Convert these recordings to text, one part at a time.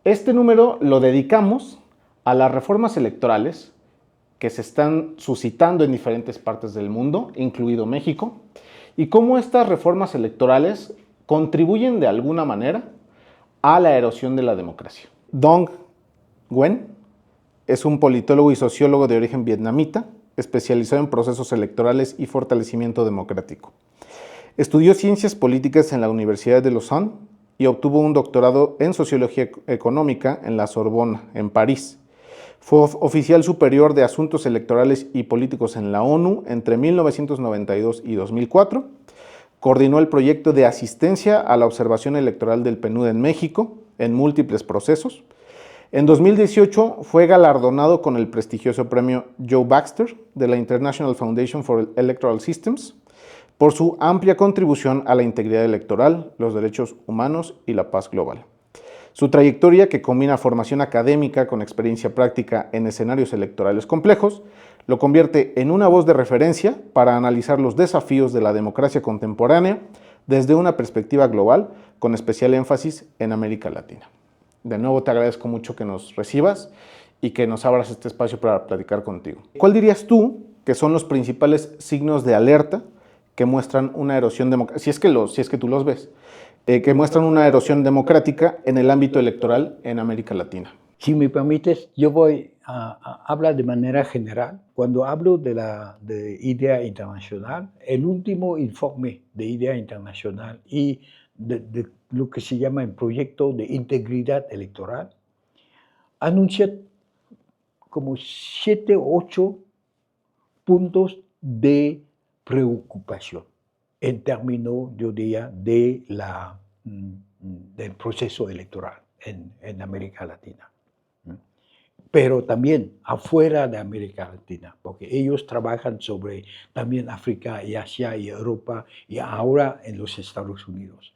Este número lo dedicamos a las reformas electorales que se están suscitando en diferentes partes del mundo, incluido México, y cómo estas reformas electorales contribuyen de alguna manera a la erosión de la democracia. Dong Nguyen es un politólogo y sociólogo de origen vietnamita, especializado en procesos electorales y fortalecimiento democrático. Estudió ciencias políticas en la Universidad de Lausanne y obtuvo un doctorado en sociología económica en la Sorbona, en París. Fue oficial superior de Asuntos Electorales y Políticos en la ONU entre 1992 y 2004. Coordinó el proyecto de asistencia a la observación electoral del PNUD en México en múltiples procesos. En 2018 fue galardonado con el prestigioso premio Joe Baxter de la International Foundation for Electoral Systems por su amplia contribución a la integridad electoral, los derechos humanos y la paz global. Su trayectoria, que combina formación académica con experiencia práctica en escenarios electorales complejos, lo convierte en una voz de referencia para analizar los desafíos de la democracia contemporánea desde una perspectiva global, con especial énfasis en América Latina. De nuevo te agradezco mucho que nos recibas y que nos abras este espacio para platicar contigo. ¿Cuál dirías tú que son los principales signos de alerta que muestran una erosión democrática, si es que tú los ves, que muestran una erosión democrática en el ámbito electoral en América Latina? Si me permites, yo voy a hablar de manera general. Cuando hablo de IDEA Internacional, el último informe de IDEA Internacional y de lo que se llama el proyecto de integridad electoral, anuncia como 7 o 8 puntos de preocupación en términos, yo diría, del proceso electoral en América Latina. Pero también afuera de América Latina, porque ellos trabajan sobre también África y Asia y Europa y ahora en los Estados Unidos.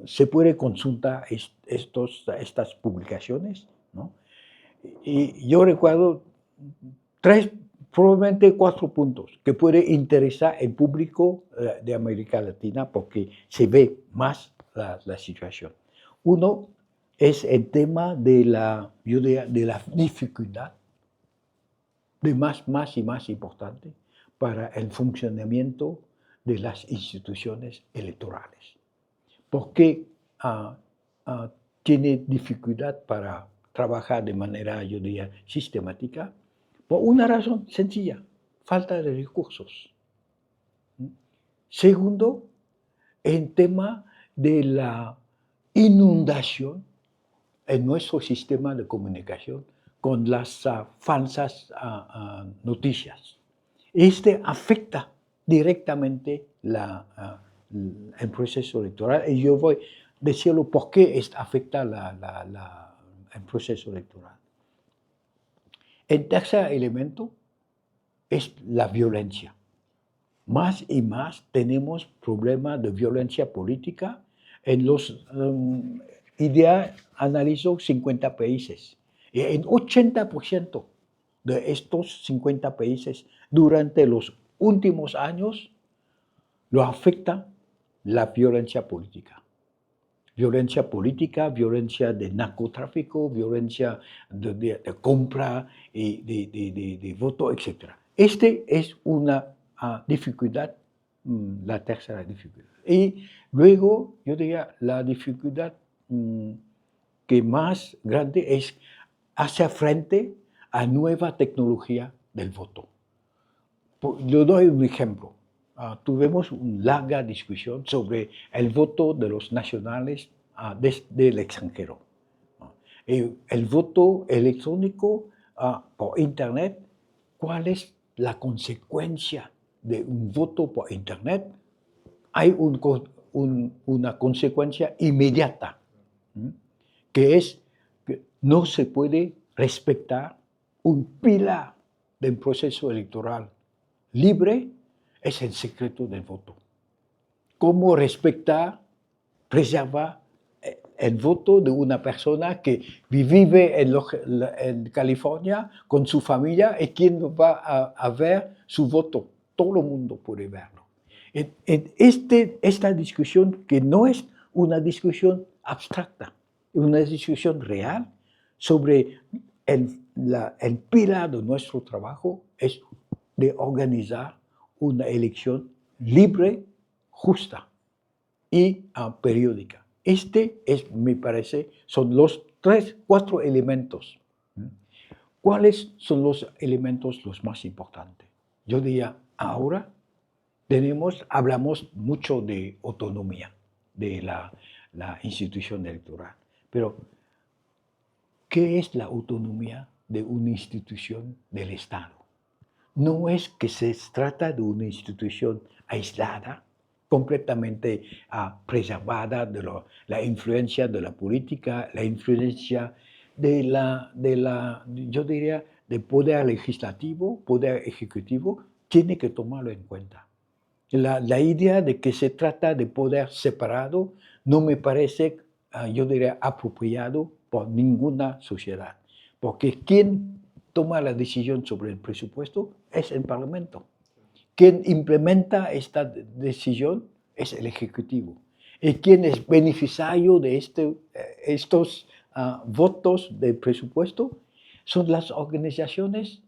Se puede consultar estas publicaciones, ¿no? Y yo recuerdo probablemente 4 puntos que puede interesar al público de América Latina porque se ve más la situación. Uno es el tema de la dificultad, de más y más importante, para el funcionamiento de las instituciones electorales. ¿Por qué tiene dificultad para trabajar de manera, yo diría, sistemática? Por una razón sencilla: falta de recursos. Segundo, el tema de la inundación en nuestro sistema de comunicación con las falsas noticias. Este afecta directamente el proceso electoral y yo voy a decirlo por qué afecta el proceso electoral. El tercer elemento es la violencia. Más y más tenemos problemas de violencia política. En los IDEA analizó 50 países. Y en 80% de estos 50 países, durante los últimos años, lo afecta la violencia política. Violencia política, violencia de narcotráfico, violencia de compra y de voto, etc. Este es una dificultad, la tercera dificultad. Y luego, yo diría, la dificultad que más grande es hacer frente a nueva tecnología del voto. Yo doy un ejemplo. Tuvimos una larga discusión sobre el voto de los nacionales desde el extranjero. El voto electrónico por Internet, ¿cuál es la consecuencia de un voto por Internet? Hay una consecuencia inmediata, que es que no se puede respetar un pilar del proceso electoral libre, es el secreto del voto. ¿Cómo respetar, preservar el voto de una persona que vive en California con su familia y quién va a ver su voto? Todo el mundo puede verlo. Esta discusión, que no es una discusión abstracta, una discusión real sobre el pilar de nuestro trabajo es de organizar una elección libre, justa y periódica. Me parece, son los 4 elementos. ¿Cuáles son los elementos los más importantes? Yo diría, ahora hablamos mucho de autonomía de la institución electoral, pero ¿qué es la autonomía de una institución del Estado? No es que se trata de una institución aislada, completamente preservada de la influencia de la política, la influencia yo diría, del poder legislativo, poder ejecutivo, tiene que tomarlo en cuenta. La idea de que se trata de poder separado no me parece, yo diría, apropiado por ninguna sociedad, porque quien toma la decisión sobre el presupuesto es el Parlamento. Quien implementa esta decisión es el Ejecutivo. Y quien es beneficiario de estos votos del presupuesto son las organizaciones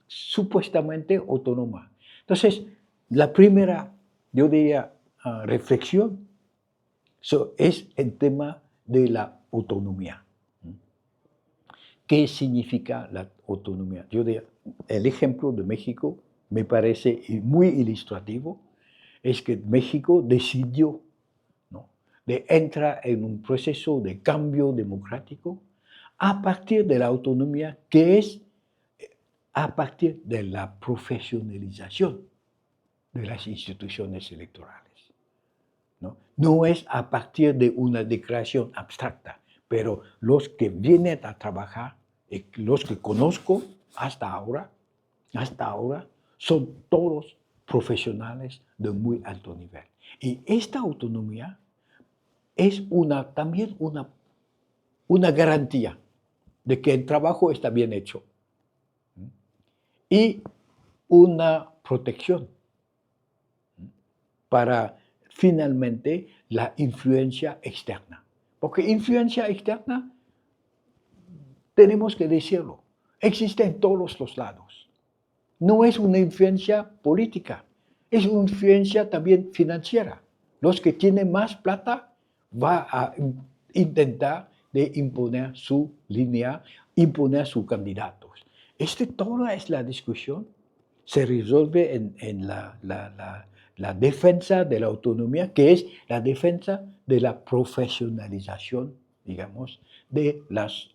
supuestamente autónomas. Entonces, la primera, yo diría, reflexión es el tema de la autonomía. ¿Qué significa la autonomía? El ejemplo de México me parece muy ilustrativo. Es que México decidió, ¿no?, de entrar en un proceso de cambio democrático a partir de la autonomía, que es a partir de la profesionalización de las instituciones electorales. No es a partir de una declaración abstracta, pero los que vienen a trabajar, los que conozco hasta ahora, son todos profesionales de muy alto nivel. Y esta autonomía es también una garantía de que el trabajo está bien hecho y una protección para finalmente la influencia externa. Porque influencia externa, tenemos que decirlo, existe en todos los lados. No es una influencia política, es una influencia también financiera. Los que tienen más plata van a intentar de imponer su línea, imponer sus candidatos. Toda es la discusión, se resuelve en la defensa de la autonomía, que es la defensa de la profesionalización, digamos, de las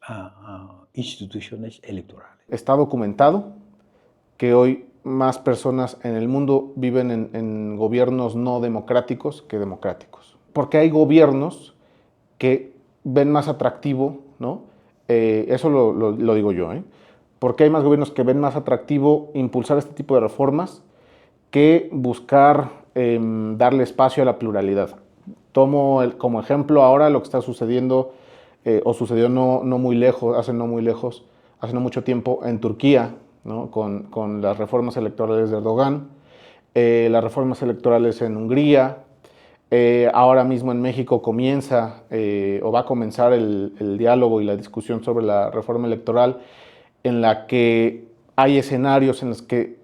instituciones electorales. Está documentado que hoy más personas en el mundo viven en gobiernos no democráticos que democráticos. Porque hay gobiernos que ven más atractivo, ¿no? Eso lo digo yo, porque hay más gobiernos que ven más atractivo impulsar este tipo de reformas que buscar darle espacio a la pluralidad. Tomo como ejemplo ahora lo que está sucediendo, o sucedió no mucho tiempo en Turquía, ¿no?, con las reformas electorales de Erdogan, las reformas electorales en Hungría. Ahora mismo en México comienza o va a comenzar el diálogo y la discusión sobre la reforma electoral, en la que hay escenarios en los que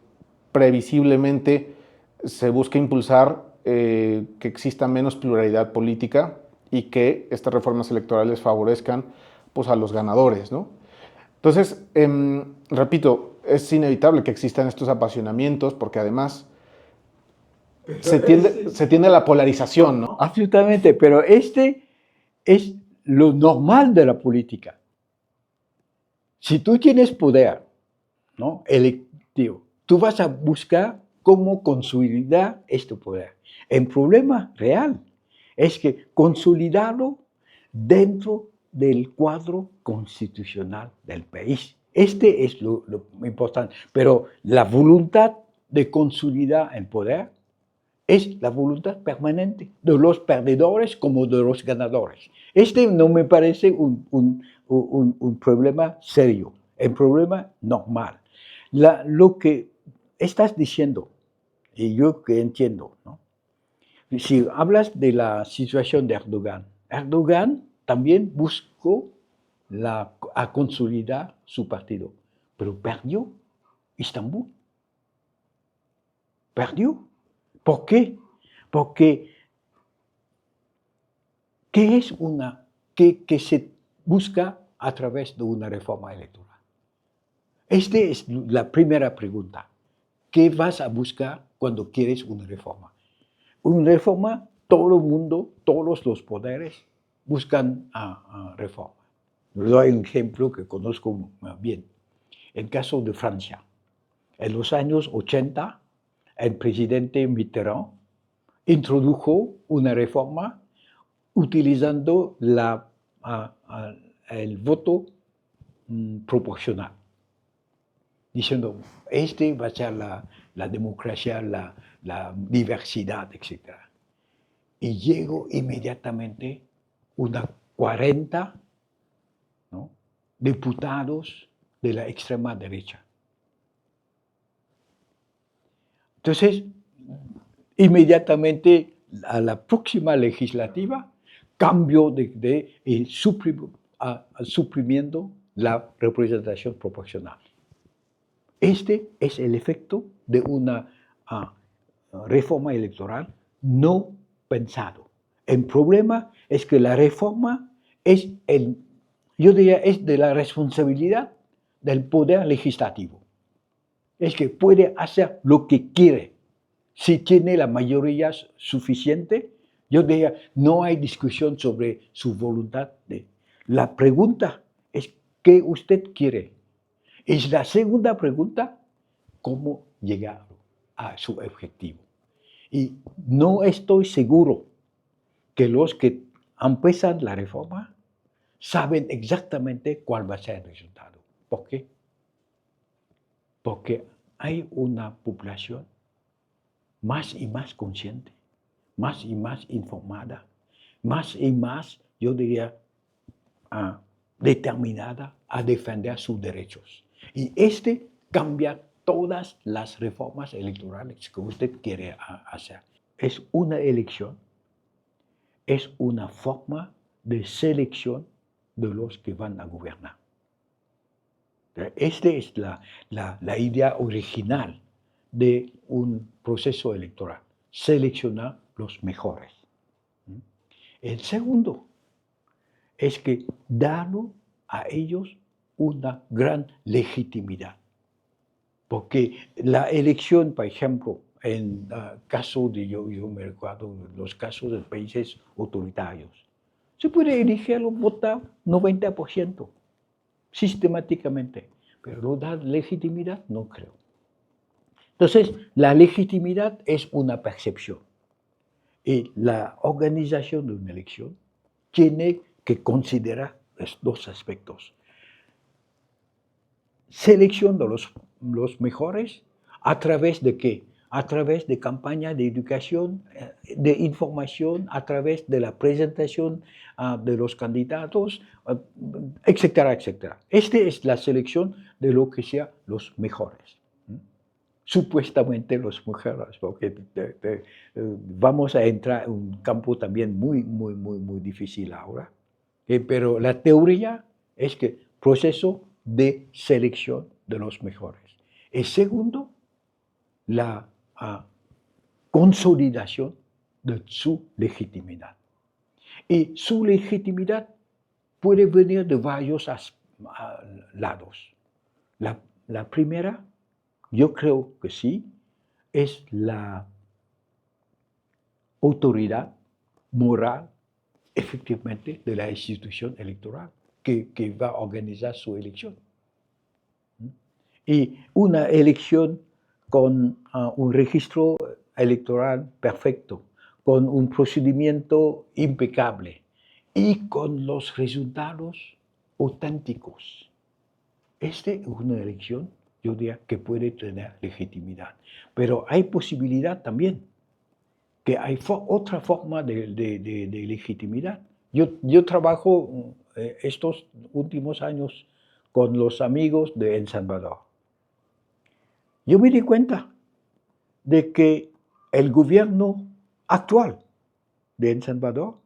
previsiblemente se busca impulsar que exista menos pluralidad política y que estas reformas electorales favorezcan, pues, a los ganadores, ¿no? Entonces, repito, es inevitable que existan estos apasionamientos porque además se tiende a la polarización, ¿no? Absolutamente, pero es lo normal de la política. Si tú tienes poder, ¿no?, electivo, tú vas a buscar cómo consolidar este poder. El problema real es que consolidarlo dentro del cuadro constitucional del país. Es lo importante. Pero la voluntad de consolidar el poder es la voluntad permanente de los perdedores como de los ganadores. No me parece un problema serio, un problema normal. Lo que estás diciendo, y yo que entiendo, ¿no?, si hablas de la situación de Erdogan, Erdogan también buscó a consolidar su partido, pero perdió Estambul. Perdió. ¿Por qué? Porque ¿qué es que se busca a través de una reforma electoral? Esta es la primera pregunta. ¿Qué vas a buscar cuando quieres una reforma? Una reforma, todo el mundo, todos los poderes buscan reforma. Les doy un ejemplo que conozco bien. El caso de Francia. En los años 80, el presidente Mitterrand introdujo una reforma utilizando el voto proporcional, diciendo, este va a ser la democracia, la diversidad, etc. Y llegó inmediatamente unos 40, ¿no?, diputados de la extrema derecha. Entonces, inmediatamente a la próxima legislativa cambió suprimiendo la representación proporcional. Este es el efecto de una reforma electoral no pensado. El problema es que la reforma yo diría, es de la responsabilidad del poder legislativo. Es que puede hacer lo que quiere. Si tiene la mayoría suficiente, yo diría, no hay discusión sobre su voluntad. La pregunta es, ¿qué usted quiere? Y la segunda pregunta, ¿cómo llegar a su objetivo? Y no estoy seguro que los que empiezan la reforma saben exactamente cuál va a ser el resultado. ¿Por qué? Porque hay una población más y más consciente, más y más informada, más y más, yo diría, determinada a defender sus derechos. Y cambia todas las reformas electorales que usted quiere hacer. Es una elección, es una forma de selección de los que van a gobernar. Esta es la idea original de un proceso electoral, seleccionar los mejores. El segundo es que darlo a ellos una gran legitimidad. Porque la elección, por ejemplo, en caso de, yo me recuerdo, los casos de países autoritarios, se puede elegir o votar 90%, sistemáticamente, pero no dar legitimidad, no creo. Entonces, la legitimidad es una percepción y la organización de una elección tiene que considerar los dos aspectos. Selección de los mejores, ¿a través de qué? A través de campañas de educación, de información, a través de la presentación de los candidatos, etcétera, etcétera. Esta es la selección de lo que sean los mejores. Supuestamente los mejores, porque vamos a entrar en un campo también muy, muy, muy, muy difícil ahora. Pero la teoría es que proceso de selección de los mejores. El segundo, la consolidación de su legitimidad. Y su legitimidad puede venir de varios lados. La primera, yo creo que sí, es la autoridad moral, efectivamente, de la institución electoral que va a organizar su elección. Y una elección con un registro electoral perfecto, con un procedimiento impecable y con los resultados auténticos. Esta es una elección, yo diría, que puede tener legitimidad. Pero hay posibilidad también, que hay otra forma de legitimidad. Yo trabajo estos últimos años con los amigos de El Salvador. Yo me di cuenta de que el gobierno actual de El Salvador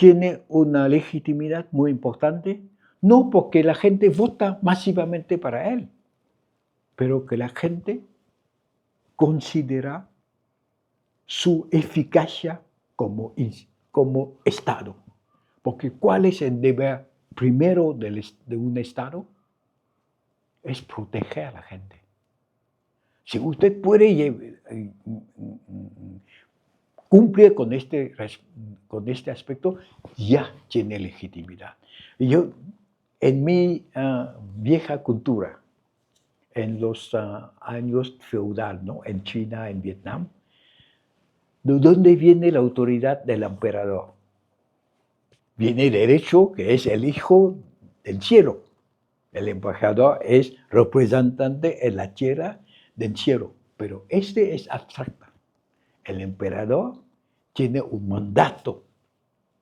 tiene una legitimidad muy importante, no porque la gente vota masivamente para él, pero que la gente considera su eficacia como Estado. Porque ¿cuál es el deber primero de un Estado? Es proteger a la gente. Si usted puede cumplir con este aspecto, ya tiene legitimidad. Yo, en mi vieja cultura, en los años feudal, ¿no? En China, en Vietnam, ¿de dónde viene la autoridad del emperador? Viene del hecho que es el hijo del cielo. El emperador es representante en la tierra del cielo, pero este es abstracto. El emperador tiene un mandato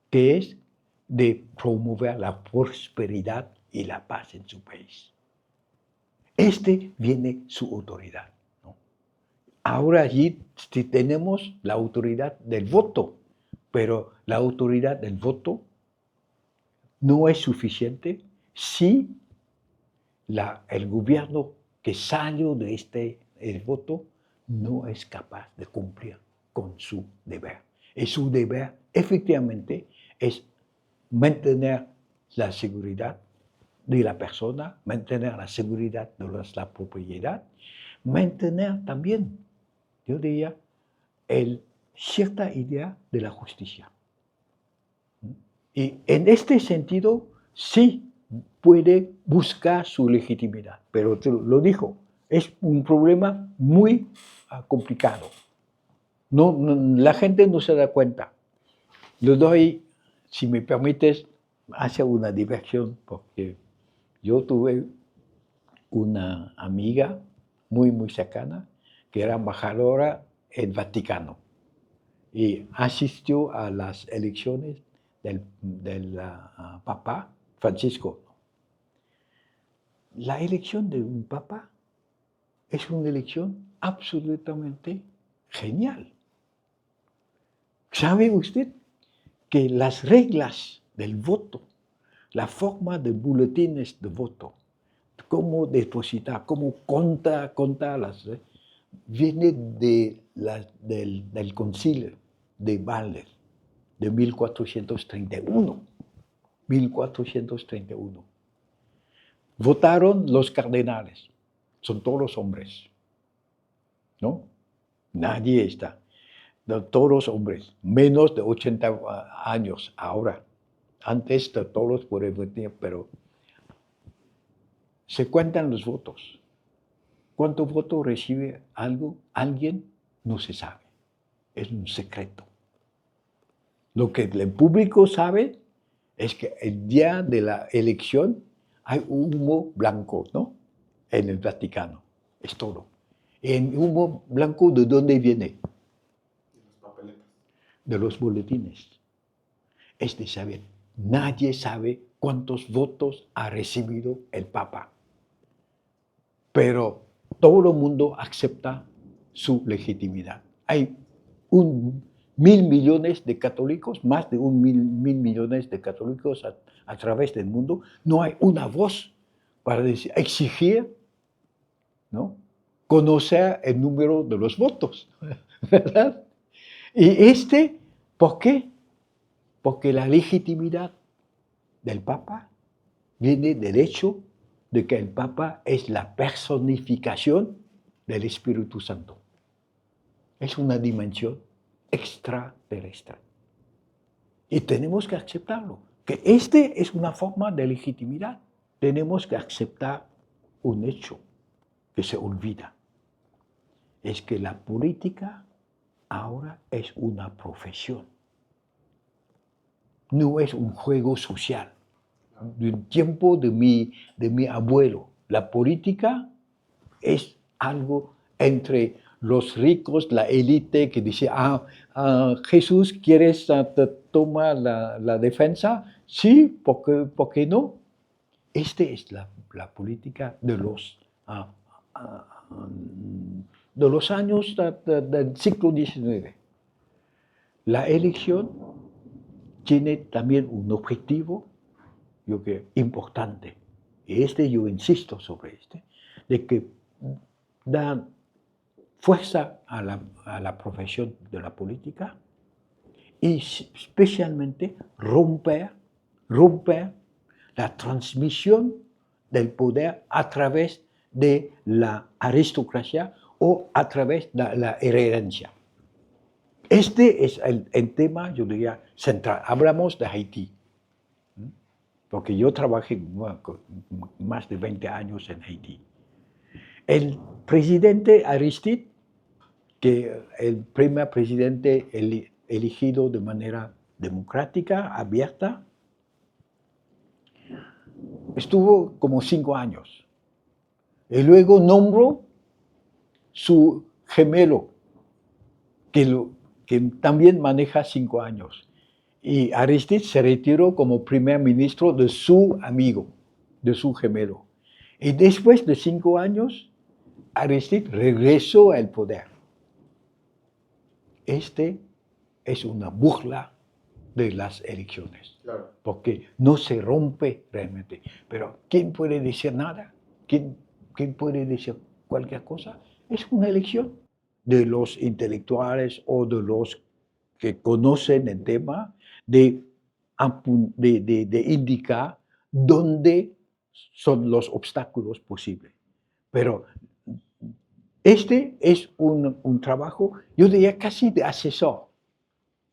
que es de promover la prosperidad y la paz en su país. Este viene su autoridad, ¿no? Ahora allí sí tenemos la autoridad del voto, pero la autoridad del voto no es suficiente si el gobierno que salió de el voto no es capaz de cumplir con su deber. Y su deber, efectivamente, es mantener la seguridad de la persona, mantener la seguridad de la propiedad, mantener también, yo diría, cierta idea de la justicia. Y en este sentido, sí puede buscar su legitimidad, pero lo dijo, es un problema muy complicado. La gente no se da cuenta. Le doy, si me permites, hacia una diversión, porque yo tuve una amiga muy, muy cercana, que era embajadora en Vaticano, y asistió a las elecciones del Papa Francisco. La elección de un Papa es una elección absolutamente genial. ¿Sabe usted que las reglas del voto, la forma de boletines de voto, cómo depositar, cómo contar viene del concilio de Bâle de 1431? 1431. Votaron los cardenales, son todos hombres, ¿no? Nadie está. Todos hombres, menos de 80 años ahora. Antes de todos pueden votar, pero se cuentan los votos. ¿Cuántos votos recibe alguien? No se sabe. Es un secreto. Lo que el público sabe es que el día de la elección hay humo blanco, ¿no? En el Vaticano. Es todo. ¿El humo blanco de dónde viene? De los boletines. Es de saber. Nadie sabe cuántos votos ha recibido el Papa. Pero todo el mundo acepta su legitimidad. Hay 1.000 millones de católicos, más de 1.000 millones de católicos a través del mundo. No hay una voz para exigir, ¿no?, conocer el número de los votos, ¿verdad? Y ¿por qué? Porque la legitimidad del Papa viene del hecho de que el Papa es la personificación del Espíritu Santo. Es una dimensión extraterrestre. Y tenemos que aceptarlo, que es una forma de legitimidad. Tenemos que aceptar un hecho que se olvida. Es que la política ahora es una profesión. No es un juego social. Del tiempo de mi abuelo, la política es algo entre los ricos, la élite que dice, Jesús, ¿quieres tomar la defensa? Sí, ¿por qué no? Esta es la política de los años del siglo XIX. La elección tiene también un objetivo, yo creo, importante. Y yo insisto sobre de que da fuerza a la profesión de la política y especialmente romper la transmisión del poder a través de la aristocracia o a través de la herencia. Este es el tema, yo diría, central. Hablamos de Haití, porque yo trabajé más de 20 años en Haití. El presidente Aristide, que el primer presidente elegido de manera democrática, abierta, estuvo como 5 años. Y luego nombró su gemelo, que también maneja 5 años. Y Aristide se retiró como primer ministro de su amigo, de su gemelo. Y después de 5 años, Aristide regresó al poder. Es una burla de las elecciones, claro, porque no se rompe realmente. Pero ¿quién puede decir nada? ¿Quién puede decir cualquier cosa? Es una elección de los intelectuales o de los que conocen el tema de indicar dónde son los obstáculos posibles. Pero es un trabajo, yo diría casi de asesor,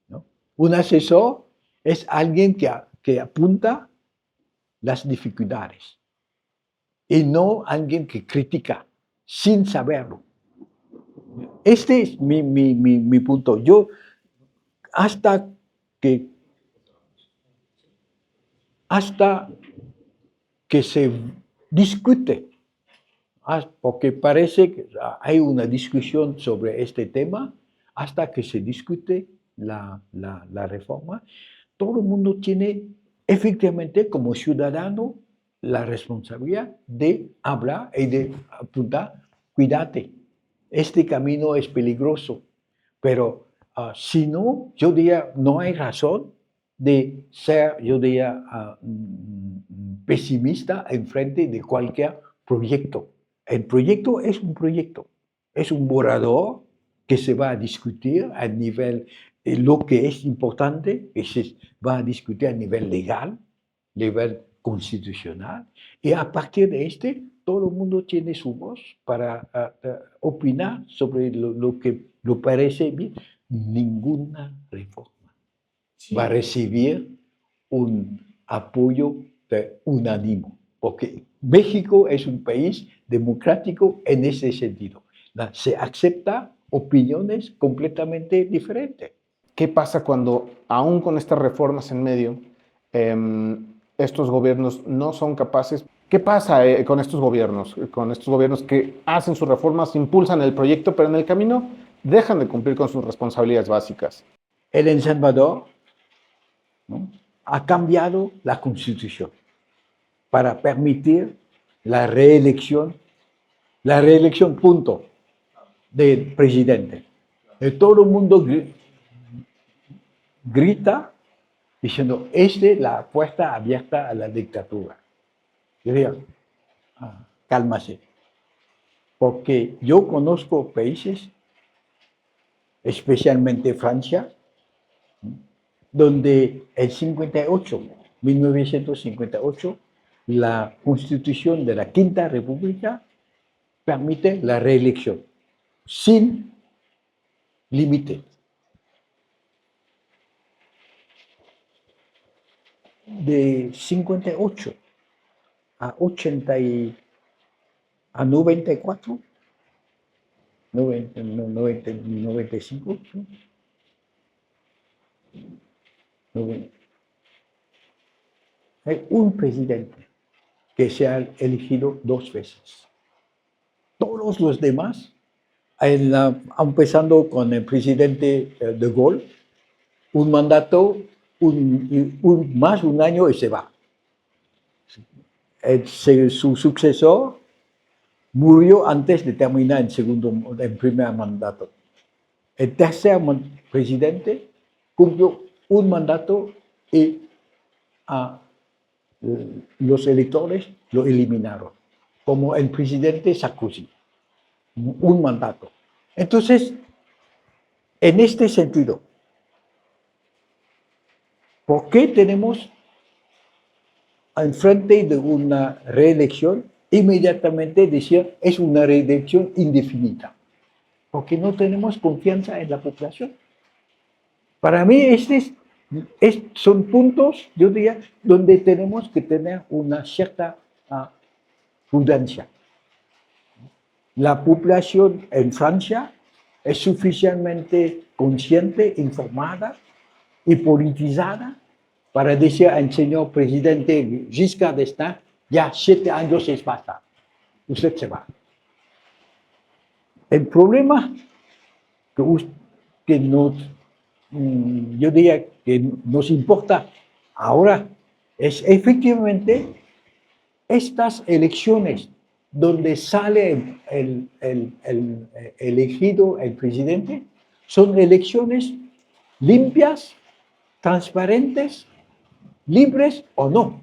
¿no? Un asesor es alguien que apunta las dificultades y no alguien que critica sin saberlo. Este es mi punto. Yo, hasta que se discute, porque parece que hay una discusión sobre este tema, hasta que se discute la reforma, todo el mundo tiene efectivamente como ciudadano la responsabilidad de hablar y de apuntar, cuídate, este camino es peligroso, pero si no, yo diría, no hay razón de ser, yo diría, pesimista en frente de cualquier proyecto. El proyecto es un proyecto, es un borrador que se va a discutir a nivel, lo que es importante, que se va a discutir a nivel legal, nivel constitucional, y a partir de todo el mundo tiene su voz para opinar sobre lo que le parece bien. Ninguna reforma va a recibir un apoyo unánime, porque México es un país democrático en ese sentido. Se acepta opiniones completamente diferentes. ¿Qué pasa cuando, aún con estas reformas en medio, estos gobiernos no son capaces? ¿Qué pasa con estos gobiernos? Con estos gobiernos que hacen sus reformas, impulsan el proyecto, pero en el camino dejan de cumplir con sus responsabilidades básicas. El Salvador, ¿no?, ha cambiado la Constitución para permitir la reelección punto, del presidente. Y todo el mundo grita diciendo, la puerta abierta a la dictadura. Yo diría, cálmase. Porque yo conozco países, especialmente Francia, donde el 1958, la Constitución de la Quinta República permite la reelección sin límite. De 58 a 94, 95, hay un presidente que se ha elegido 2 veces. Todos los demás, empezando con el presidente de Gaulle, un mandato, más un año y se va. Su sucesor murió antes de terminar el primer mandato. El tercer presidente cumplió un mandato y los electores lo eliminaron, como el presidente Sarkozy, un mandato. Entonces, en este sentido, ¿por qué tenemos enfrente de una reelección? Inmediatamente decir es una reelección indefinida, porque no tenemos confianza en la población. Para mí, son puntos, yo diría, donde tenemos que tener una cierta prudencia. La población en Francia es suficientemente consciente, informada y politizada para decir al señor presidente Giscard d'Estaing, ya 7 años es basta, usted se va. El problema que yo diría que nos importa ahora es efectivamente estas elecciones donde sale el elegido el presidente, son elecciones limpias, transparentes, libres o no.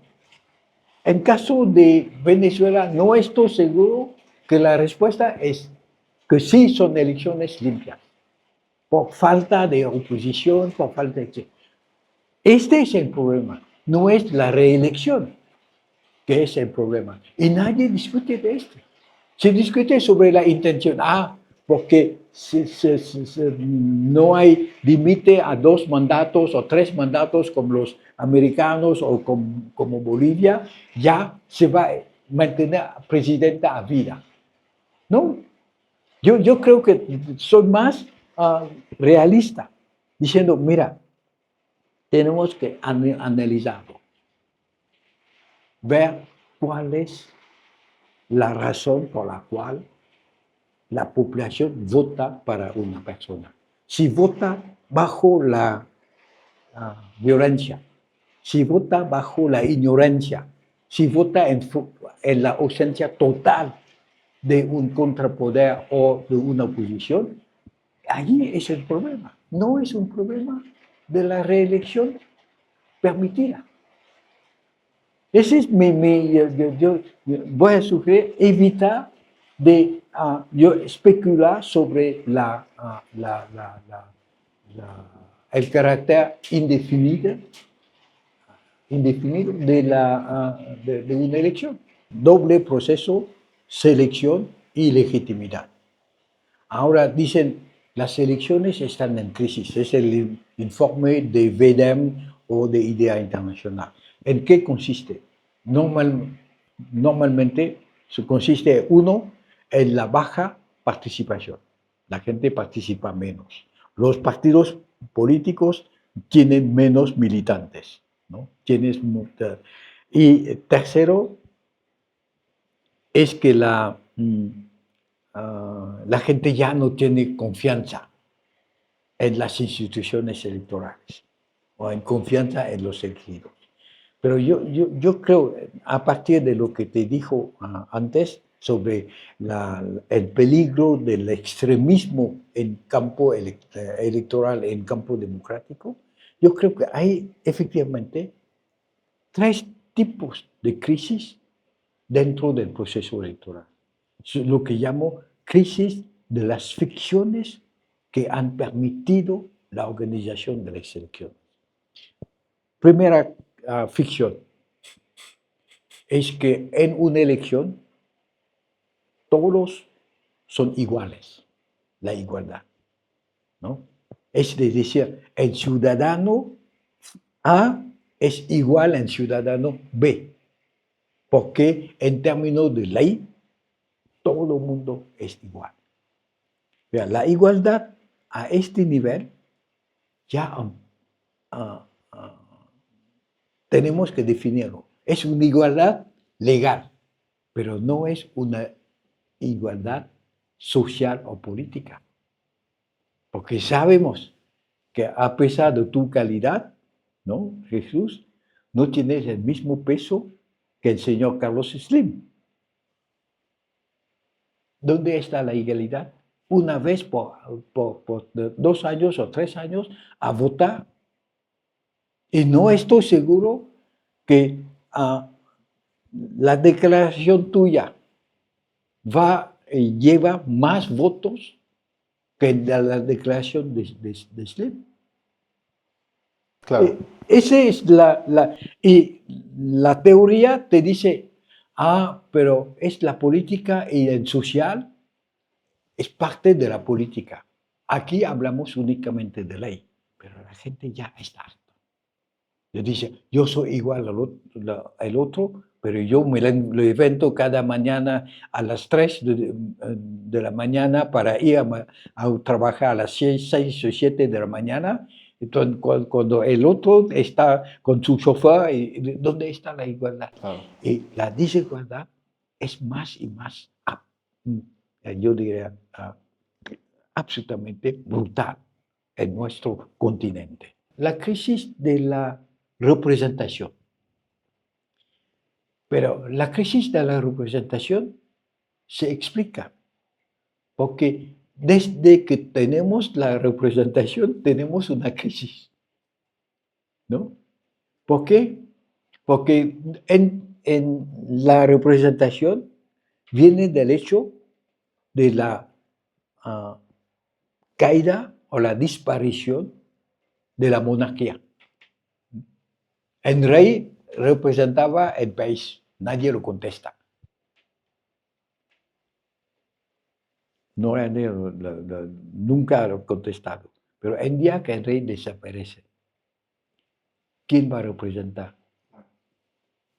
En caso de Venezuela, no estoy seguro que la respuesta es que sí son elecciones limpias, por falta de oposición, por falta de... Este es el problema, no es la reelección que es el problema. Y nadie discute de esto. Se discute sobre la intención. Porque no hay límite a 2 mandatos o 3 mandatos como los americanos o como Bolivia, ya se va a mantener presidenta a vida. No, yo creo que soy más realista, diciendo, mira, tenemos que analizarlo, ver cuál es la razón por la cual la población vota para una persona. Si vota bajo la violencia, si vota bajo la ignorancia, si vota en la ausencia total de un contrapoder o de una oposición, allí es el problema. No es un problema de la reelección permitida. Ese es yo voy a sugerir evitar de yo especular sobre el carácter indefinido de una elección. Doble proceso, selección y legitimidad. Ahora dicen, las elecciones están en crisis. Es el informe de VEDEM o de Idea Internacional. ¿En qué consiste? Normalmente consiste, uno, en la baja participación. La gente participa menos. Los partidos políticos tienen menos militantes, ¿no? Y tercero, es que la gente ya no tiene confianza en las instituciones electorales o en confianza en los elegidos. Pero yo creo, a partir de lo que te dijo antes sobre el peligro del extremismo en campo electoral, en campo democrático, yo creo que hay efectivamente 3 tipos de crisis dentro del proceso electoral. Es lo que llamo crisis de las ficciones que han permitido la organización de las elecciones. Primera ficción es que en una elección todos son iguales, la igualdad, ¿no? Es decir, el ciudadano A es igual al ciudadano B, porque en términos de ley todo el mundo es igual. La igualdad a este nivel ya tenemos que definirlo. Es una igualdad legal, pero no es una igualdad social o política. Porque sabemos que a pesar de tu calidad, ¿no, Jesús? No tienes el mismo peso que el señor Carlos Slim. ¿Dónde está la igualdad? Una vez por 2 años o 3 años a votar. Y no estoy seguro que la declaración tuya lleva más votos que la declaración de Slim. Claro, Esa es y la teoría te dice, pero es la política y el social es parte de la política. Aquí hablamos únicamente de ley, pero la gente ya está harta. Le dice, yo soy igual al otro, pero yo me levanto cada mañana a las 3 de la mañana para ir a trabajar a las 6 o 7 de la mañana. Entonces, cuando el otro está con su chofer, ¿dónde está la igualdad? claro. Y la desigualdad es más y más, yo diría, absolutamente brutal en nuestro continente. La crisis de la representación. Pero la crisis de la representación se explica porque desde que tenemos la representación tenemos una crisis, ¿no? ¿Por qué? Porque en la representación viene del hecho de la caída o la desaparición de la monarquía. El rey representaba el país, nadie lo contesta. No, nunca lo ha contestado. Pero el día que el rey desaparece, ¿quién va a representar?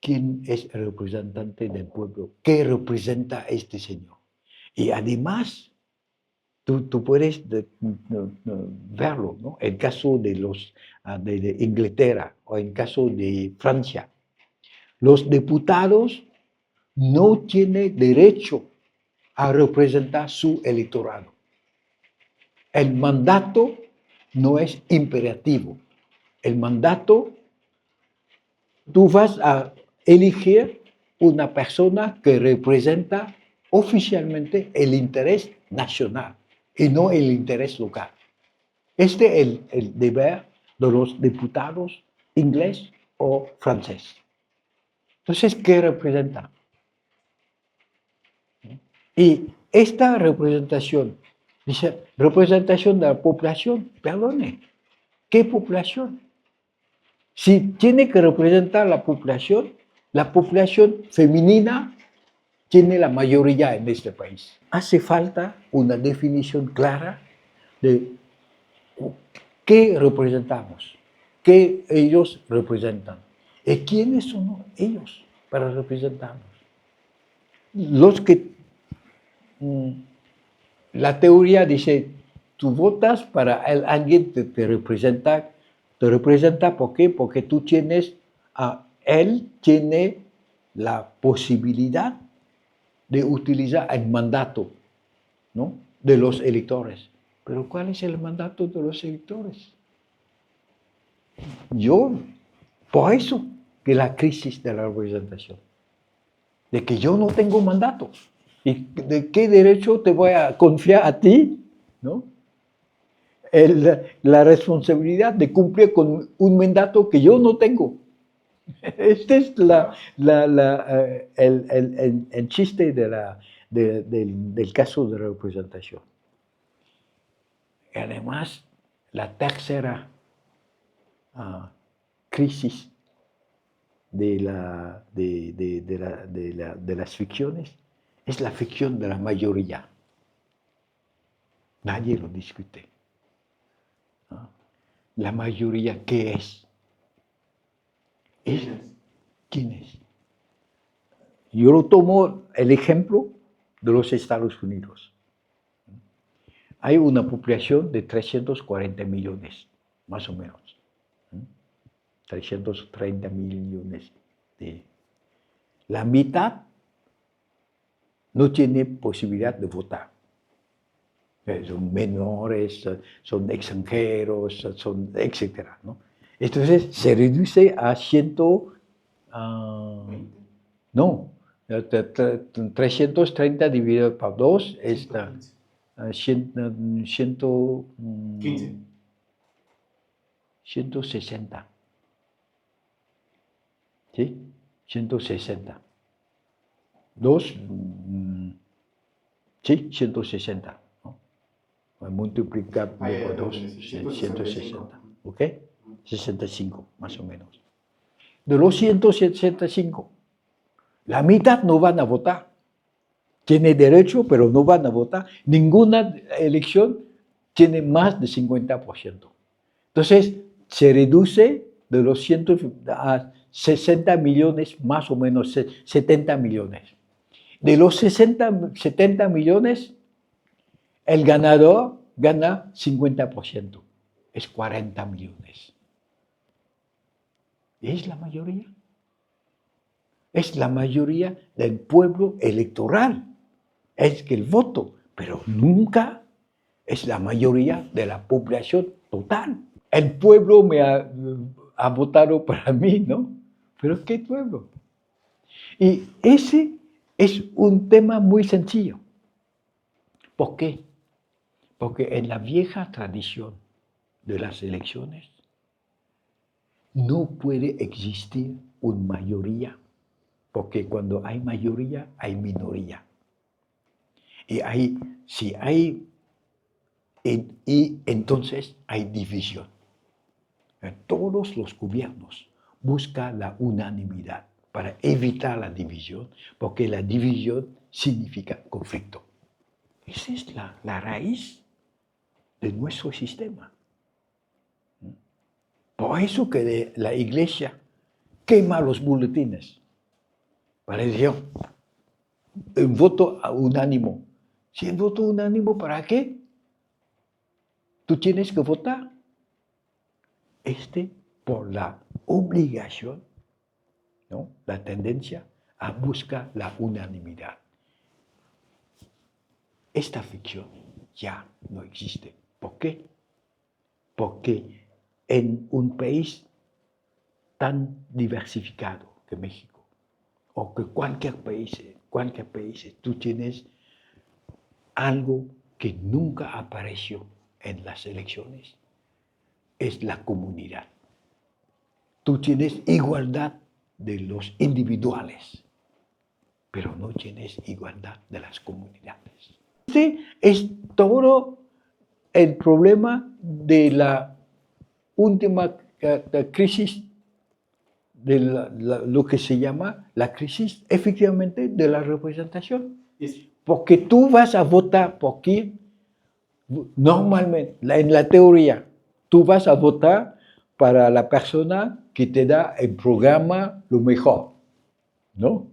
¿Quién es el representante del pueblo? ¿Qué representa este señor? Y además, tú puedes verlo, ¿no? El caso de Inglaterra o el caso de Francia. Los diputados no tienen derecho a representar su electorado. El mandato no es imperativo. El mandato, tú vas a elegir una persona que representa oficialmente el interés nacional y no el interés local. Este es el deber de los diputados inglés o francés. Entonces, ¿qué representa? Y esta representación, dice, representación de la población, perdone, ¿qué población? Si tiene que representar la población femenina tiene la mayoría en este país. Hace falta una definición clara de qué representamos, qué ellos representan y quiénes son ellos para representarnos. Los que la teoría dice, tú votas para alguien que te representa ¿por qué? Porque él tiene la posibilidad de utilizar el mandato, ¿no? De los electores. Pero ¿cuál es el mandato de los electores? Por eso que la crisis de la representación, de que yo no tengo mandato. ¿Y de qué derecho te voy a confiar a ti, ¿no? La responsabilidad de cumplir con un mandato que yo no tengo. Este es el chiste del caso de representación. Y además, la tercera crisis de las ficciones es la ficción de la mayoría. Nadie lo discute. ¿No? La mayoría, ¿qué es? ¿Quién es? Yo lo tomo el ejemplo de los Estados Unidos. Hay una población de 340 millones, más o menos. 330 millones. La mitad no tiene posibilidad de votar. Son menores, son extranjeros, etcétera, ¿no? Entonces se reduce a 330 dividido por 2 es 160. ¿sí? 160. 2, sí, 160. ¿No? Multiplicar por 2, 160. ¿Ok? 65, más o menos. De los 165, la mitad no van a votar. Tiene derecho, pero no van a votar. Ninguna elección tiene más de 50%. Entonces, se reduce de los 100 a 60 millones, más o menos 70 millones. De los 70 millones, el ganador gana 50%. Es 40 millones. Es la mayoría. Es la mayoría del pueblo electoral. Es que el voto, pero nunca es la mayoría de la población total. El pueblo me ha votado para mí, ¿no? Pero ¿qué pueblo? Y ese es un tema muy sencillo. ¿Por qué? Porque en la vieja tradición de las elecciones no puede existir una mayoría, porque cuando hay mayoría hay minoría. Y entonces hay división. Todos los gobiernos buscan la unanimidad para evitar la división, porque la división significa conflicto. Esa es la raíz de nuestro sistema. Por eso que la iglesia quema los boletines. Para decir, el voto unánimo. Si el voto unánimo, ¿para qué? Tú tienes que votar. Por la obligación, ¿no? La tendencia a buscar la unanimidad. Esta ficción ya no existe. ¿Por qué? Porque en un país tan diversificado que México, o que cualquier país, tú tienes algo que nunca apareció en las elecciones, es la comunidad. Tú tienes igualdad de los individuales, pero no tienes igualdad de las comunidades. Este es todo el problema de la última crisis, de lo que se llama la crisis efectivamente de la representación. Porque tú vas a votar por quién. Normalmente, en la teoría, tú vas a votar para la persona que te da el programa lo mejor, ¿no?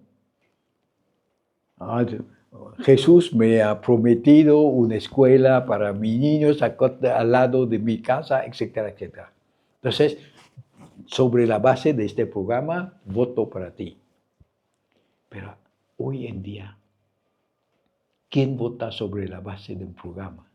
Jesús me ha prometido una escuela para mis niños al lado de mi casa, etcétera, etcétera. Entonces, sobre la base de este programa, voto para ti. Pero hoy en día, ¿quién vota sobre la base de un programa?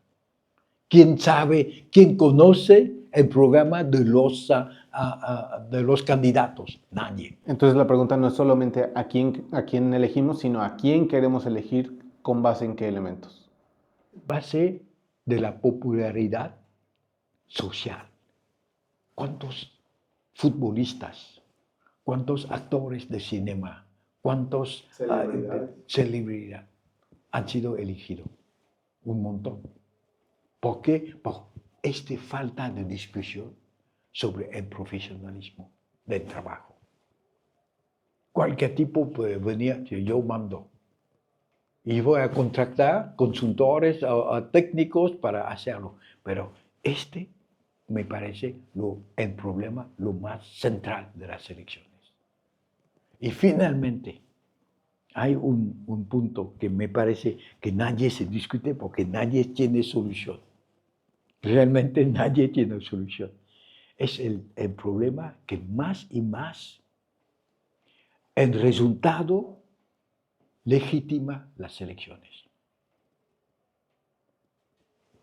¿Quién sabe, quién conoce el programa de los candidatos? Nadie. Entonces la pregunta no es solamente a quién elegimos, sino a quién queremos elegir con base en qué elementos. Base de la popularidad social. ¿Cuántos futbolistas? ¿Cuántos actores de cinema? ¿Cuántos celebridades han sido elegidos? Un montón. ¿Por qué? Por esta falta de discusión sobre el profesionalismo del trabajo. Cualquier tipo puede venir, yo mando. Y voy a contratar consultores o técnicos para hacerlo. Pero me parece el problema lo más central de las elecciones. Y finalmente, hay un punto que me parece que nadie se discute porque nadie tiene solución. Realmente nadie tiene solución. Es el problema que más y más el resultado legitima las elecciones.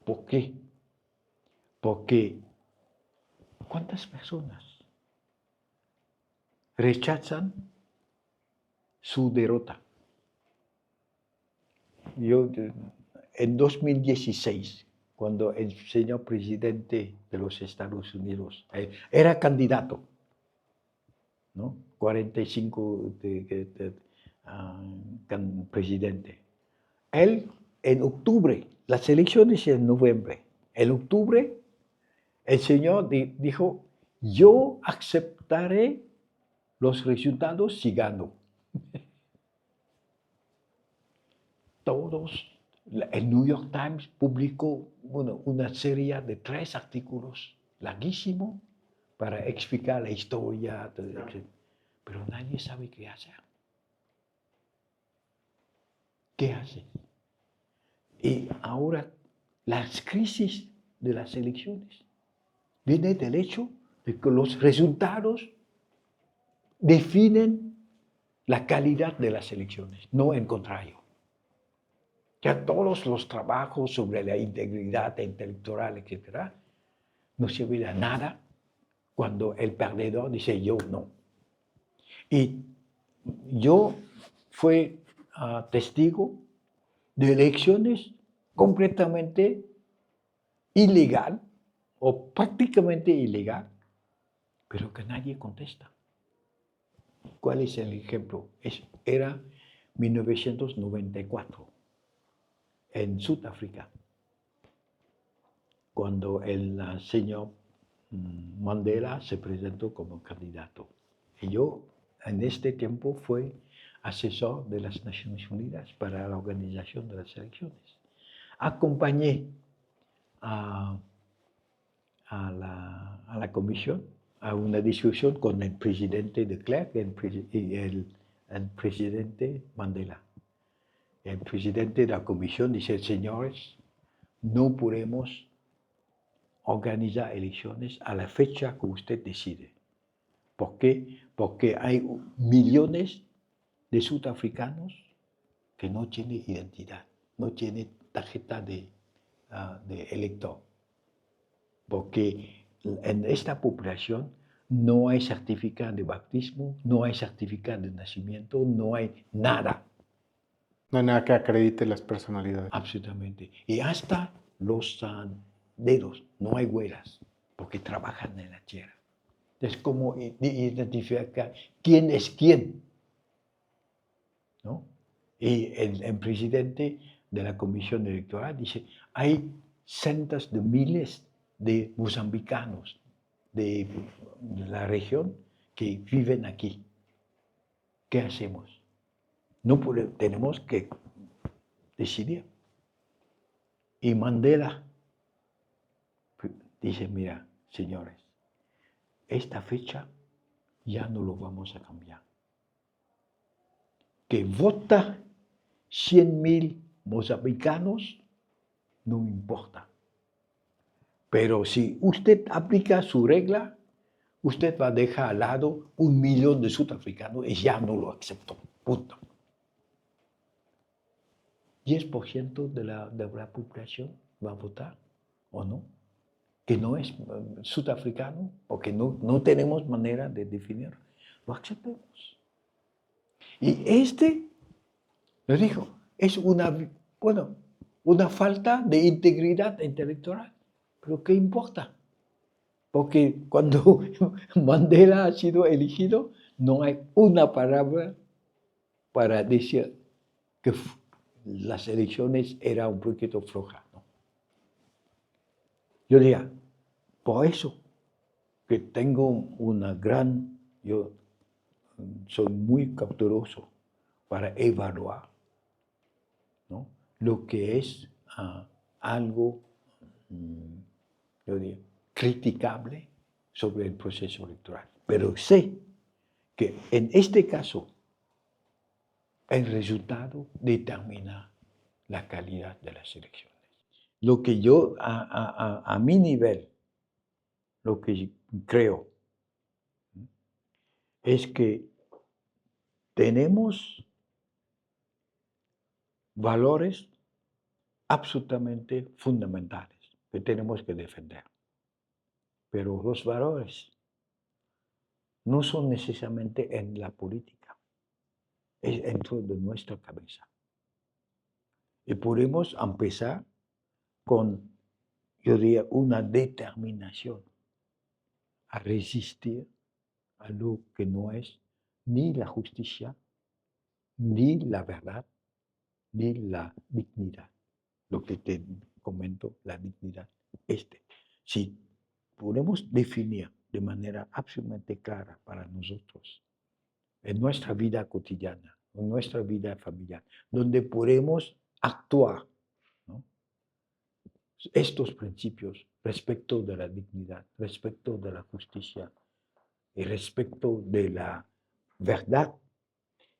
¿Por qué? Porque ¿cuántas personas rechazan su derrota? Yo, en 2016, cuando el señor presidente de los Estados Unidos era candidato, ¿no? 45 presidente. Él, en octubre, las elecciones en noviembre, en octubre, el señor dijo, yo aceptaré los resultados si gano. Todos, el New York Times publicó una serie de 3 artículos larguísimos para explicar la historia, pero nadie sabe qué hacer. ¿Qué hace? Y ahora las crisis de las elecciones vienen del hecho de que los resultados definen la calidad de las elecciones, no el contrario. Ya todos los trabajos sobre la integridad intelectual, etc., no sirven a nada cuando el perdedor dice yo no. Y yo fui testigo de elecciones completamente ilegal o prácticamente ilegal, pero que nadie contesta. ¿Cuál es el ejemplo? Era 1994 en Sudáfrica, cuando el señor Mandela se presentó como candidato. Y yo en este tiempo fui asesor de las Naciones Unidas para la organización de las elecciones. Acompañé a la comisión a una discusión con el presidente de Klerk y el presidente Mandela. El presidente de la comisión dice, señores, no podemos organizar elecciones a la fecha que usted decide. ¿Por qué? Porque hay millones de sudafricanos que no tienen identidad, no tienen tarjeta de elector. Porque en esta población no hay certificado de bautismo, no hay certificado de nacimiento, no hay nada. No hay nada que acredite las personalidades. Absolutamente. Y hasta los dedos, no hay huellas, porque trabajan en la tierra. Es como identificar quién es quién, ¿no? Y el presidente de la comisión electoral dice, hay cientos de miles de mozambicanos de la región que viven aquí. ¿Qué hacemos? No tenemos que decidir. Y Mandela dice, mira, señores, esta fecha ya no lo vamos a cambiar. Que vota 100,000 mozambicanos, no me importa. Pero si usted aplica su regla, usted va a dejar al lado 1,000,000 de sudafricanos y ya no lo aceptó. Punto. 10% de la población va a votar o no, que no es sudafricano o que no tenemos manera de definir. Lo aceptemos. Y lo dijo, es una falta de integridad intelectual. Pero ¿qué importa? Porque cuando Mandela ha sido elegido, no hay una palabra para decir que las elecciones eran un poquito flojas, ¿no? Yo diría, por eso que yo soy muy cauteloso para evaluar, ¿no?, lo que es algo, yo diría, criticable sobre el proceso electoral. Pero sé que en este caso el resultado determina la calidad de las elecciones. Lo que yo, a mi nivel, lo que creo es que tenemos valores absolutamente fundamentales que tenemos que defender. Pero los valores no son necesariamente en la política, es dentro de nuestra cabeza. Y podemos empezar con, yo diría, una determinación a resistir a lo que no es ni la justicia, ni la verdad, ni la dignidad. Lo que te comento, la dignidad. Si podemos definir de manera absolutamente clara para nosotros en nuestra vida cotidiana, en nuestra vida familiar, donde podemos actuar, ¿no?, estos principios respecto de la dignidad, respecto de la justicia y respecto de la verdad,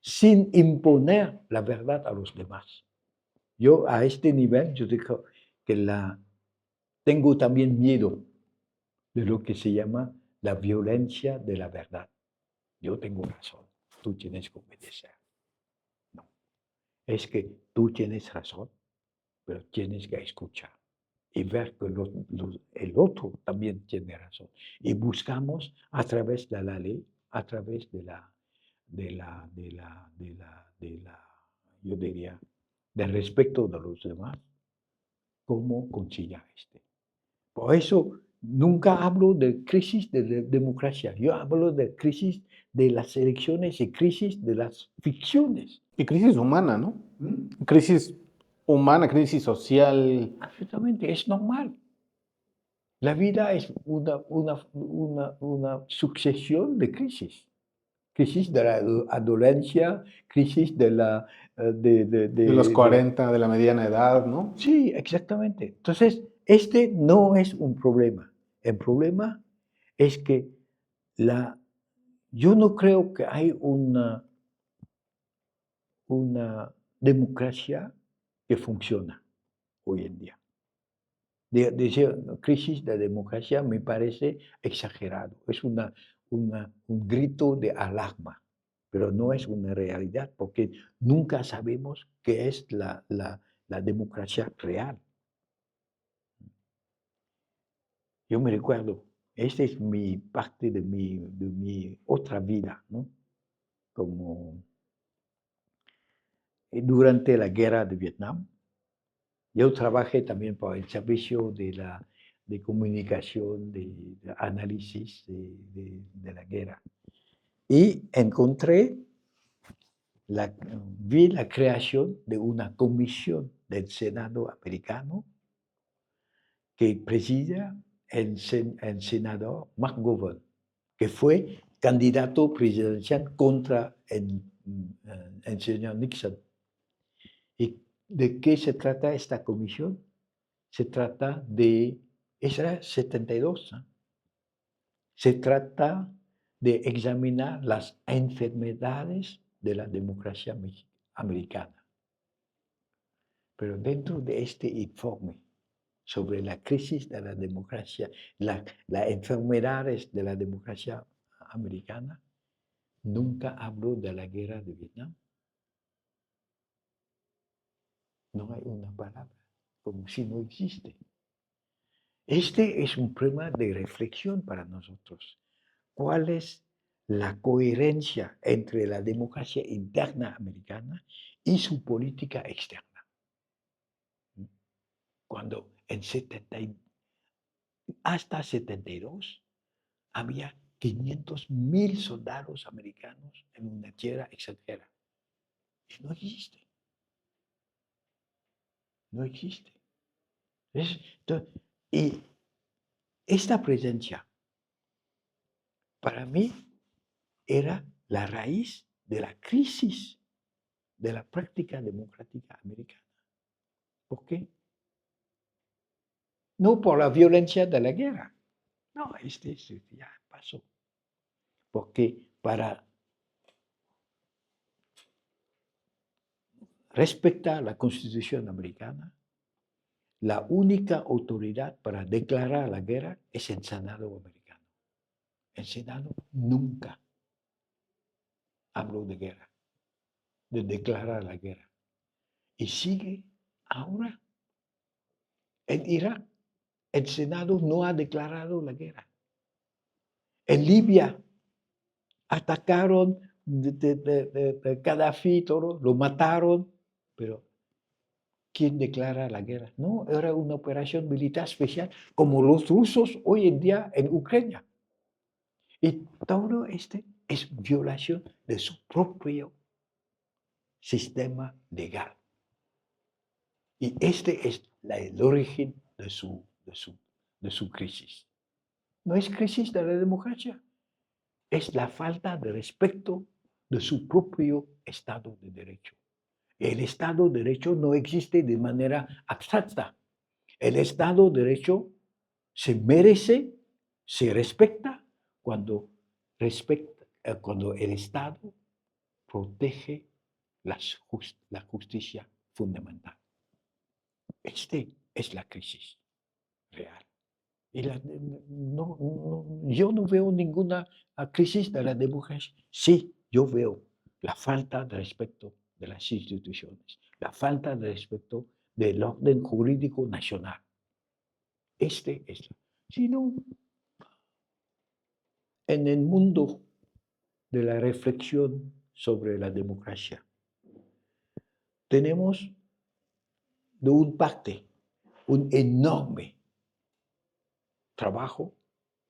sin imponer la verdad a los demás. Yo a este nivel, yo digo que tengo también miedo de lo que se llama la violencia de la verdad. Yo tengo razón, tú tienes que obedecer. No, es que tú tienes razón, pero tienes que escuchar y ver que el otro también tiene razón. Y buscamos a través de la ley, a través yo diría, del respeto de los demás, cómo conciliar Por eso nunca hablo de crisis de democracia, yo hablo de crisis de las elecciones y crisis de las ficciones. Y crisis humana, ¿no? ¿Mm? Crisis humana, crisis social. Absolutamente, es normal. La vida es una sucesión de crisis. Crisis de la adolescencia, crisis de la... De los 40, de la mediana edad, ¿no? Sí, exactamente. Entonces, no es un problema. El problema es que yo no creo que hay una democracia que funciona hoy en día. Decir crisis de democracia me parece exagerado. Es un grito de alarma, pero no es una realidad porque nunca sabemos qué es la democracia real. Yo me recuerdo, esta es mi parte de mi otra vida, ¿no? Como durante la guerra de Vietnam, yo trabajé también por el servicio de comunicación, de análisis de la guerra. Y vi la creación de una comisión del Senado americano que presida el senador McGovern, que fue candidato presidencial contra el señor Nixon. ¿Y de qué se trata esta comisión? Se trata era 72, ¿eh? Se trata de examinar las enfermedades de la democracia americana. Pero dentro de este informe sobre la crisis de la democracia, las enfermedades de la democracia americana, nunca habló de la guerra de Vietnam. No hay una palabra, como si no existe. Este es un problema de reflexión para nosotros. ¿Cuál es la coherencia entre la democracia interna americana y su política externa? Cuando hasta 72 había 500,000 soldados americanos en una tierra extranjera. Y no existe. No existe. Y esta presencia, para mí, era la raíz de la crisis de la práctica democrática americana. ¿Por qué? No por la violencia de la guerra. No, ya pasó. Porque para respetar la Constitución americana, la única autoridad para declarar la guerra es el Senado americano. El Senado nunca habló de guerra, de declarar la guerra. Y sigue ahora. En Irak, el Senado no ha declarado la guerra. En Libia, atacaron de Gaddafi, todo, lo mataron, pero ¿quién declara la guerra? No, era una operación militar especial, como los rusos hoy en día en Ucrania. Y todo este es violación de su propio sistema legal. Y este es el origen de su crisis. No es crisis de la democracia, es la falta de respeto de su propio Estado de Derecho. El Estado de Derecho no existe de manera abstracta. El Estado de Derecho se merece, se respeta cuando, cuando el Estado protege la justicia fundamental. Este es la crisis real. Y yo no veo ninguna crisis de la democracia. Sí, yo veo la falta de respeto de las instituciones, la falta de respeto del orden jurídico nacional. Este es. Si no, en el mundo de la reflexión sobre la democracia, tenemos de un parte un enorme trabajo,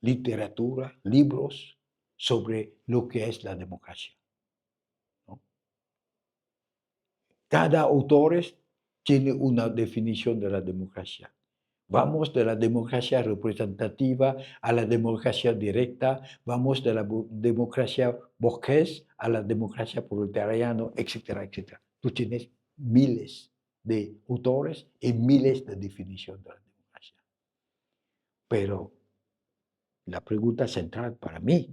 literatura, libros sobre lo que es la democracia, ¿no? Cada autor tiene una definición de la democracia. Vamos de la democracia representativa a la democracia directa, vamos de la democracia burgués a la democracia proletariana, etcétera, etcétera. Tú tienes miles de autores y miles de definiciones de la democracia. Pero la pregunta central para mí,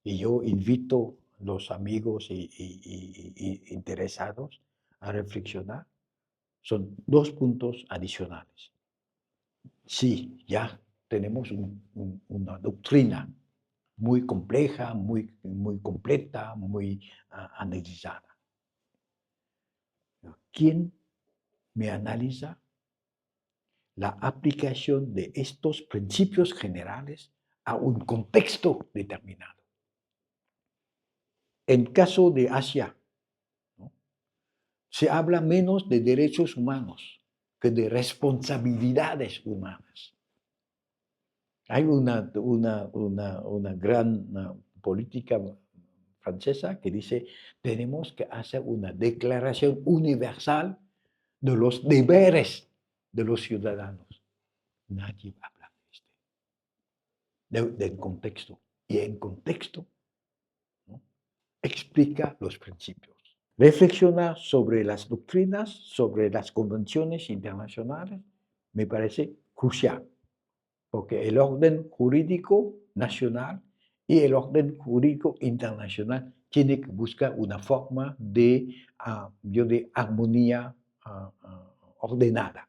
y yo invito a los amigos y interesados a reflexionar, son dos puntos adicionales. Sí, ya tenemos una doctrina muy compleja, muy completa, muy analizada. ¿Quién me analiza la aplicación de estos principios generales a un contexto determinado? En caso de Asia, ¿no?, se habla menos de derechos humanos que de responsabilidades humanas. Hay una gran política francesa que dice, tenemos que hacer una declaración universal de los deberes de los ciudadanos. Nadie habla del contexto. Y en contexto, ¿no?, explica los principios. Reflexionar sobre las doctrinas, sobre las convenciones internacionales, me parece crucial. Porque el orden jurídico nacional y el orden jurídico internacional tiene que buscar una forma de armonía ordenada.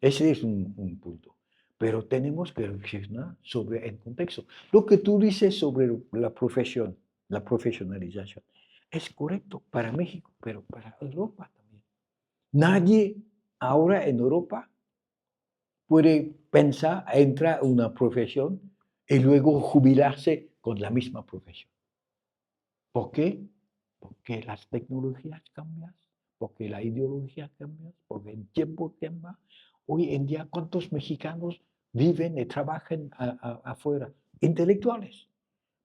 Ese es un punto. Pero tenemos que reflexionar sobre el contexto. Lo que tú dices sobre la profesión, la profesionalización, es correcto para México, pero para Europa también. Nadie ahora en Europa puede pensar, entrar en una profesión y luego jubilarse con la misma profesión. ¿Por qué? Porque las tecnologías cambian, porque la ideología cambia, porque el tiempo cambia. Hoy en día, ¿cuántos mexicanos viven y trabajan afuera? Intelectuales.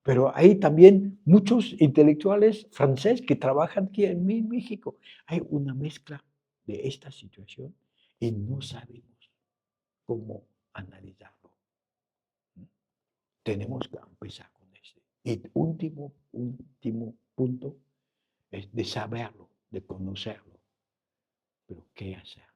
Pero hay también muchos intelectuales franceses que trabajan aquí en México. Hay una mezcla de esta situación y no sabemos cómo analizarlo. Tenemos que empezar con este. Y último punto es de saberlo, de conocerlo. Pero ¿qué hacer?